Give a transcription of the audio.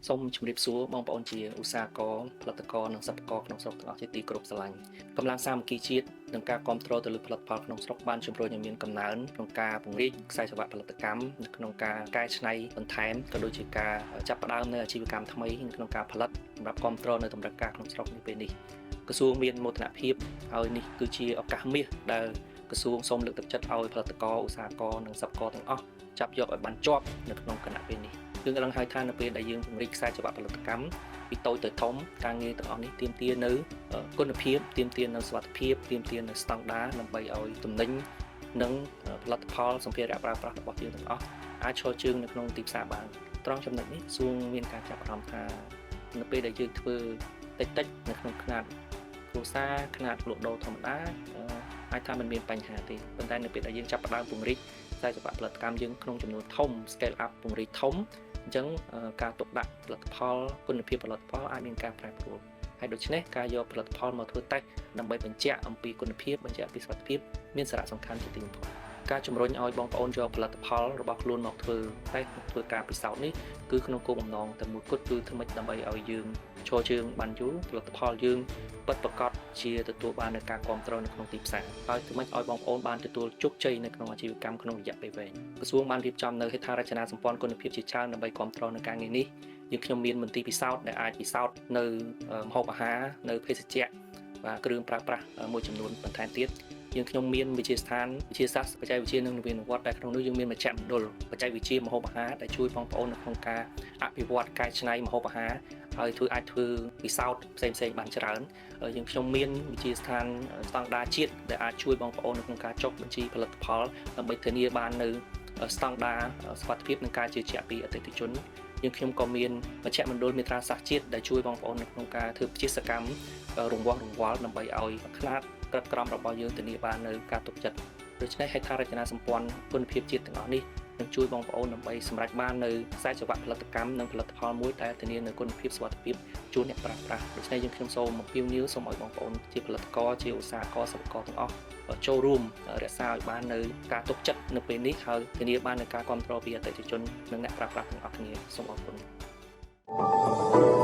សូមជម្រាបសួរបងប្អូនជាឧស្សាហករផលិតករនិងសិប្បករក្នុងស្រុកទាំងអស់ជាទីគោរពស្រឡាញ់កម្លាំងសាមគ្គីជាតិនិងការគ្រប់គ្រងទៅលើផលិតផលក្នុងស្រុកបានជំរុញឲ្យមានកំណើនក្នុងការពង្រីកខ្សែសង្វាក់ផលិតកម្មនៅក្នុងការកែច្នៃបន្ថែមក៏ដូចជាការចាប់ផ្ដើមនៅអាជីវកម្មថ្មីក្នុងការផលិតសម្រាប់គ្រប់គ្រងនៅតម្រូវការក្នុងស្រុកនាពេលនេះក្រសួងមានមោទនភាពហើយនេះគឺជាឱកាសមាសដែលក្រសួងសូមលើកទឹកចិត្តឲ្យផលិតករឧស្សាហករនិងសិប្បករទាំងអស់ចាប់យកឲ្យបានជាប់នៅក្នុងគណៈពេលនេះយើងឡើងហៅថានៅពេលដែលយើងពង្រីកខ្សែសង្វាក់ផលិតកម្មពីតូចទៅធំការងារទាំងអស់នេះទាមទារនៅគុណភាពទាមទារនៅសុវត្ថិភាពទាមទារនៅស្តង់ដារដើម្បីឲ្យទំនិញនិងផលិតផលសម្ភារៈប្រើប្រាស់របស់យើងទាំងអស់អាចឈរជើងនៅក្នុងទីផ្សារបានត្រង់ចំណុចនេះក្រសួងមានការចាប់អារម្មណ៍ថានៅពេលដែលយើងធ្វើតិចនៅក្នុងខ្នាតគ្រួសារខ្នាតលក់ដូរធម្មតាអាចថាมันមានបញ្ហាទេប៉ុន្តែនៅពេលដែលយើងចាប់ផ្ដើមពង្រីកខ្សែសង្វាក់ផលិតកម្មយើងក្នុងចំនួនធំ scale up ពង្រីកធំអញ្ចឹងការទុកដាក់ផលិតផលគុណភាពផលិតផលអាចមានការប្រែប្រួលហើយដូច្នេះការយកផលិតផលមកធ្វើតេស្តដើម្បីបញ្ជាក់អំពីគុណភាពបញ្ជាក់ពីសុវត្ថិភាពមានសារៈសំខាន់ជាទីបំផុតការជំរុញឲ្យបងប្អូនយកផលិតផលរបស់ខ្លួនមកធ្វើតេស្តធ្វើការពិសោធន៍នេះគឺក្នុងគោលបំណងតែមួយគត់គឺធ្វើម៉េចដើម្បីឲ្យយើងឈរជើងបានយូរផលិតផលយើងពិតប្រាកដជាទទួលបាននូវការគ្រប់គ្រងនៅក្នុងទីផ្សារហើយធ្វើម៉េចឲ្យបងប្អូនបានទទួលជោគជ័យនៅក្នុងអាជីវកម្មក្នុងរយៈពេលវែងក្រសួងបានរៀបចំនៅហេដ្ឋារចនាសម្ព័ន្ធគុណភាពជាច្រើនដើម្បីគ្រប់គ្រងនៅការងារនេះយើងខ្ញុំមានមន្ទីរពិសោធន៍ដែលអាចពិសោធន៍នៅម្ហូបអាហារនៅភេសជ្ជៈvà គ្រឿងប្រើប្រាស់មួយចំនួនបន្ថែមទៀតយើងខ្ញុំមានវិទ្យាស្ថានវិទ្យាសាស្ត្របច្ចេកវិទ្យានិងនវានុវត្តន៍ដែលក្នុងនោះយើងមានមជ្ឈមណ្ឌលបច្ចេកវិទ្យាម្ហូបអាហារដែលជួយបងប្អូននៅក្នុងការអភិវឌ្ឍកែច្នៃម្ហូបអាហារហើយអាចធ្វើពិសោធន៍ផ្សេងៗបានច្រើនយើងខ្ញុំមានវិទ្យាស្ថានស្តង់ដារជាតិដែលអាចជួយបងប្អូននៅក្នុងការចុះបញ្ជីផលិតផលដើម្បីធានាបាននៅស្តង់ដារសុវត្ថិភាពនិងការជឿជាក់ពីអតិថិជនយើងខ្ញុំក៏មានមជ្ឈមណ្ឌលមេត្រាសាស្ត្រជាតិដែលជួយបងប្អូននៅក្នុងការធ្វើវិទ្យាសកម្មរង្វាស់រង្វាល់ដើម្បីឲ្យខ្នាតក្រិតក្រមរបស់យើងធានាបាននៅការទុកចិត្តដូច្នេះហេដ្ឋារចនាសម្ព័ន្ធគុណភាពជាតិទាំងអស់នេះនឹងជួយបងប្អូនដើម្បីសម្រេចបាននៅខ្សែសង្វាក់ផលិតកម្មនិងផលិតផលមួយដែលធានានៅគុណភាពសុវត្ថិភាពជូនអ្នកប្រើប្រាស់ដូច្នេះយើងខ្ញុំសូមអំពាវនាវសូមឲ្យបងប្អូនជាផលិតករជាឧស្សាហករសិប្បករទាំងអស់ចូលរួមរក្សាឲ្យបាននៅការទុកចិត្តនៅពេលនេះហើយធានាបាននៅការគ្រប់គ្រងពីអតិថិជននិងអ្នកប្រើប្រាស់ទាំងអស់គ្នាសូមអរគុណ